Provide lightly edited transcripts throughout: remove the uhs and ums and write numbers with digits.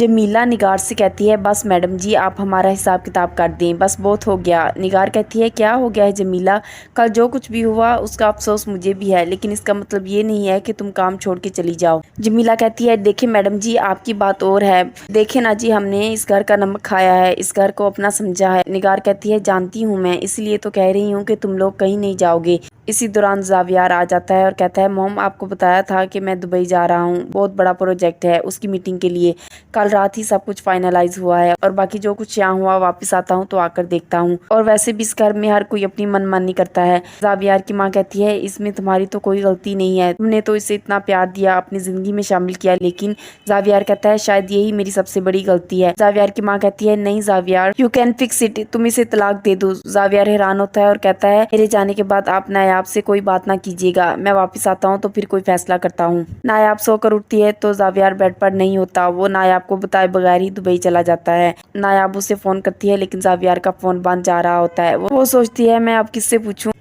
جمیلہ نگار سے کہتی ہے بس میڈم جی آپ ہمارا حساب کتاب کر دیں، بس بہت ہو گیا۔ نگار کہتی ہے کیا ہو گیا ہے جمیلہ؟ کل جو کچھ بھی ہوا اس کا افسوس مجھے بھی ہے، لیکن اس کا مطلب یہ نہیں ہے کہ تم کام چھوڑ کے چلی جاؤ۔ جمیلہ کہتی ہے دیکھیں میڈم جی آپ کی بات اور ہے، دیکھیں نا جی ہم نے اس گھر کا نمک کھایا ہے، اس گھر کو اپنا سمجھا ہے۔ نگار کہتی ہے جانتی ہوں میں، اس لیے تو کہہ رہی ہوں کہ تم لوگ کہیں نہیں جاؤ گے۔ اسی دوران زاویار آ جاتا ہے اور کہتا ہے موم آپ کو بتایا تھا کہ میں دبئی جا رہا ہوں، بہت بڑا پروجیکٹ ہے، اس کی میٹنگ کے لیے کل رات ہی سب کچھ فائنلائز ہوا ہے، اور باقی جو کچھ یہاں ہوا واپس آتا ہوں تو آ کر دیکھتا ہوں، اور ویسے بھی اس گھر میں ہر کوئی اپنی من مانی کرتا ہے۔ زاویار کی ماں کہتی ہے اس میں تمہاری تو کوئی غلطی نہیں ہے، تم نے تو اسے اتنا پیار دیا، اپنی زندگی میں شامل کیا، لیکن زاویار کہتا ہے شاید یہی میری سب سے بڑی غلطی ہے۔ زاویار کی ماں کہتی ہے نہیں زاویار یو کین فکس اٹ، تم اسے طلاق دے دو۔ زاویار حیران ہوتا ہے اور کہتا ہے میرے جانے کے بعد آپ نایاب سے کوئی بات نہ کیجیے گا، میں واپس آتا ہوں تو پھر کوئی فیصلہ کرتا ہوں۔ نایاب سو کر اٹھتی ہے تو زاویار بیڈ پر نہیں ہوتا، وہ نایاب کو بتائے بغیر ہی دبئی چلا جاتا ہے۔ نایاب اسے فون کرتی ہے لیکن زاویار کا فون بند جا رہا ہوتا ہے، وہ سوچتی ہے میں اب کس سے پوچھوں،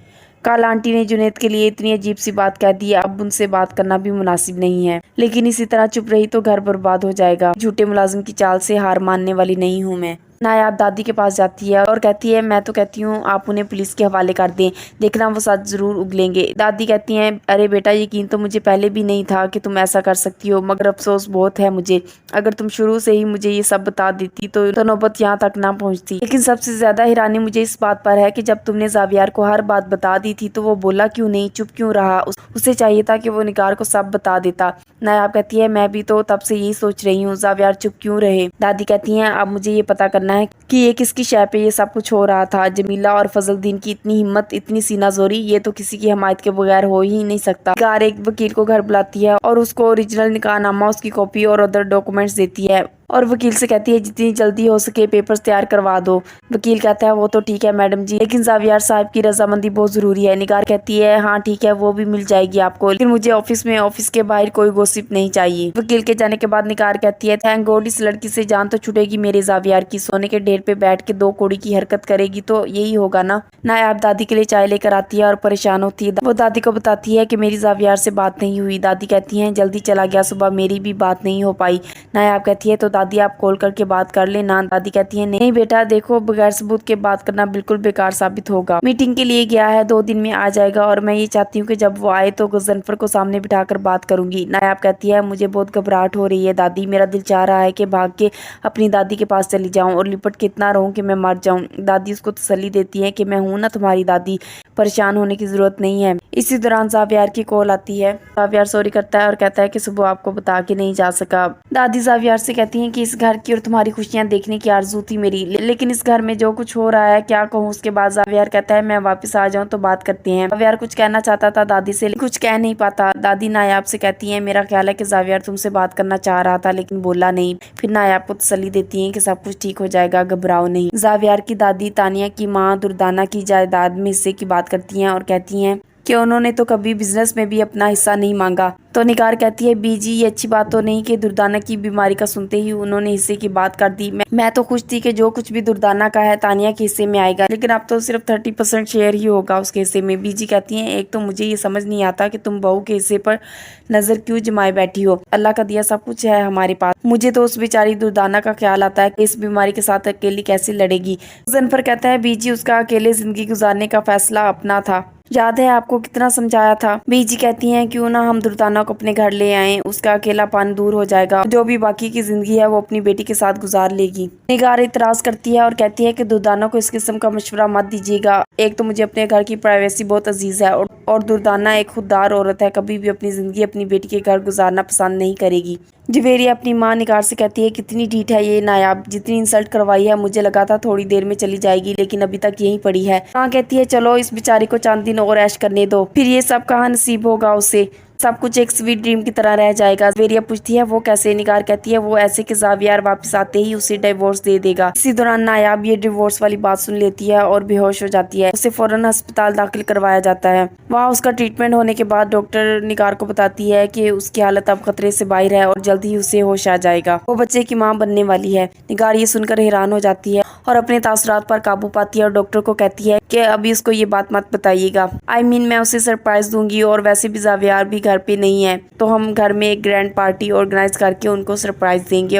کل آنٹی نے جنید کے لیے اتنی عجیب سی بات کہہ دی، اب ان سے بات کرنا بھی مناسب نہیں ہے، لیکن اسی طرح چپ رہی تو گھر برباد ہو جائے گا، جھوٹے ملازم کی چال سے ہار ماننے والی نہیں ہوں میں۔ نایاب دادی کے پاس جاتی ہے اور کہتی ہے میں تو کہتی ہوں آپ انہیں پولیس کے حوالے کر دیں، دیکھنا وہ سچ ضرور اگلیں گے۔ دادی کہتی ہیں ارے بیٹا یقین تو مجھے پہلے بھی نہیں تھا کہ تم ایسا کر سکتی ہو، مگر افسوس بہت ہے مجھے، اگر تم شروع سے ہی مجھے یہ سب بتا دیتی تو نوبت یہاں تک نہ پہنچتی۔ لیکن سب سے زیادہ حیرانی مجھے اس بات پر ہے کہ جب تم نے زاویار کو ہر بات بتا دی تھی تو وہ بولا کیوں نہیں، چپ کیوں رہا؟ اسے چاہیے تھا کہ وہ نگار کو سب بتا دیتا۔ نایاب کہتی ہے میں بھی تو تب سے یہی سوچ رہی ہوں، زاویار چپ کیوں رہے؟ دادی کہتی ہیں اب مجھے یہ پتا کرنا ہے کہ یہ کس کی شے پہ یہ سب کچھ ہو رہا تھا، جمیلہ اور فضل الدین کی اتنی ہمت، اتنی سینہ زوری، یہ تو کسی کی حمایت کے بغیر ہو ہی نہیں سکتا۔ نگار ایک وکیل کو گھر بلاتی ہے اور اس کو اوریجنل نکاح نامہ، اس کی کاپی اور ادر ڈاکومنٹس دیتی ہے، اور وکیل سے کہتی ہے جتنی جلدی ہو سکے پیپرز تیار کروا دو۔ وکیل کہتا ہے وہ تو ٹھیک ہے میڈم جی، لیکن زاویار صاحب کی رضامندی بہت ضروری ہے۔ نگار کہتی ہے ہاں ٹھیک ہے وہ بھی مل جائے گی آپ کو، لیکن مجھے آفس کے باہر کوئی گوسپ نہیں چاہیے۔ وکیل کے جانے کے بعد نگار کہتی ہے تھینک گاڈ اس لڑکی سے جان تو چھوٹے گی میرے زاویار کی، سونے کے ڈھیر پہ بیٹھ کے دو کوڑی کی حرکت کرے گی تو یہی ہوگا نا۔ نایاب دادی کے لیے چائے لے کر آتی ہے اور پریشان ہوتی ہے، وہ دادی کو بتاتی ہے کہ میری زاویار سے بات نہیں ہوئی۔ دادی کہتی ہیں جلدی چلا گیا، صبح میری بھی بات نہیں ہو پائی۔ نایاب کہتی ہے تو دادی آپ کال کر کے بات کر لیں نا۔ دادی کہتی ہیں نہیں بیٹا دیکھو بغیر ثبوت کے بات کرنا بالکل بیکار ثابت ہوگا، میٹنگ کے لیے گیا ہے 2 دن میں آ جائے گا، اور میں یہ چاہتی ہوں کہ جب وہ آئے تو غضنفر کو سامنے بٹھا کر بات کروں گی۔ نایاب کہتی ہے مجھے بہت گھبراہٹ ہو رہی ہے دادی، میرا دل چاہ رہا ہے کہ بھاگ کے اپنی دادی کے پاس چلی جاؤں اور لپٹ کے اتنا رہوں کہ میں مر جاؤں۔ دادی اس کو تسلی دیتی ہے کہ میں ہوں نا تمہاری دادی، پریشان ہونے کی ضرورت نہیں ہے۔ اسی دوران زاویار کی کال آتی ہے، زاویار سوری کرتا ہے اور کہتا ہے کہ صبح آپ کو بتا کے نہیں جا سکا۔ دادی زاویار سے کہتی ہیں کہ اس گھر کی اور تمہاری خوشیاں دیکھنے کی آرزو تھی میری، لیکن اس گھر میں جو کچھ ہو رہا ہے کیا کہوں۔ اس کے بعد زاویار کہتا ہے میں واپس آ جاؤں تو بات کرتے ہیں۔ زاویار کچھ کہنا چاہتا تھا دادی سے لیکن کچھ کہہ نہیں پاتا۔ دادی نایاب سے کہتی ہیں میرا خیال ہے کہ زاویار تم سے بات کرنا چاہ رہا تھا لیکن بولا نہیں، پھر نایاب کو تسلی دیتی ہیں کہ سب کچھ ٹھیک ہو جائے گا، گھبراؤ نہیں۔ زاویار کی دادی تانیہ کی ماں دردانہ کی جائیداد میں حصے کی بات کرتی ہیں اور کہتی ہیں کہ انہوں نے تو کبھی بزنس میں بھی اپنا حصہ نہیں مانگا، تو نگار کہتی ہے بی جی یہ اچھی بات تو نہیں کہ دردانہ کی بیماری کا سنتے ہی انہوں نے حصے کی بات کر دی، میں تو خوش تھی کہ جو کچھ بھی دردانہ کا ہے تانیہ کے حصے میں آئے گا، لیکن اب تو صرف 30% شیئر ہی ہوگا اس کے حصے میں۔ بی جی کہتی ہیں ایک تو مجھے یہ سمجھ نہیں آتا کہ تم بہو کے حصے پر نظر کیوں جمائے بیٹھی ہو، اللہ کا دیا سب کچھ ہے ہمارے پاس، مجھے تو اس بیچاری دردانہ کا خیال آتا ہے کہ اس بیماری کے ساتھ اکیلی کیسے لڑے گی۔ غضنفر کہتا ہے بی جی اس کا اکیلے زندگی گزارنے کا فیصلہ اپنا تھا، یاد ہے آپ کو کتنا سمجھایا تھا۔ بی جی کہتی ہیں کیوں نہ ہم دردانہ کو اپنے گھر لے آئیں، اس کا اکیلا پن دور ہو جائے گا، جو بھی باقی کی زندگی ہے وہ اپنی بیٹی کے ساتھ گزار لے گی۔ نگار اعتراض کرتی ہے اور کہتی ہے کہ دردانہ کو اس قسم کا مشورہ مت دیجیے گا، ایک تو مجھے اپنے گھر کی پرائیویسی بہت عزیز ہے، اور دردانہ ایک خوددار عورت ہے، کبھی بھی اپنی زندگی اپنی بیٹی کے گھر گزارنا پسند نہیں کرے گی۔ جویریہ اپنی ماں نگار سے کہتی ہے کتنی ڈھیٹ ہے یہ نایاب، جتنی انسلٹ کروائی ہے، مجھے لگا تھا تھوڑی دیر میں چلی جائے گی لیکن ابھی تک یہیں پڑی ہے۔ ماں کہتی ہے چلو اس بیچاری کو چند دن اور عیش کرنے دو، پھر یہ سب کہاں نصیب ہوگا اسے، سب کچھ ایک سویٹ ڈریم کی طرح رہ جائے گا۔ جویریہ پوچھتی ہے وہ کیسے؟ نگار کہتی ہے وہ ایسے کہ زاویار واپس آتے ہی اسے ڈیورس دے دے گا۔ اسی دوران نایاب یہ ڈیورس والی بات سن لیتی ہے اور بے ہوش ہو جاتی ہے، اسے فوراً ہسپتال داخل کروایا جاتا ہے۔ وہاں اس کا ٹریٹمنٹ ہونے کے بعد ڈاکٹر نگار کو بتاتی ہے کہ اس کی حالت اب خطرے سے باہر ہے اور جلد ہی اسے ہوش آ جائے گا، وہ بچے کی ماں بننے والی ہے۔ نگار یہ سن کر حیران ہو جاتی ہے اور اپنے تاثرات پر قابو پاتی ہے اور ڈاکٹر کو کہتی ہے کہ ابھی اس کو یہ بات مت بتائیے گا، میں اسے سرپرائز دوں گی، اور ویسے بھی زاویار بھی گھر پہ نہیں ہے تو ہم گھر میں ایک گرینڈ پارٹی آرگنائز کر کے ان کو سرپرائز دیں گے۔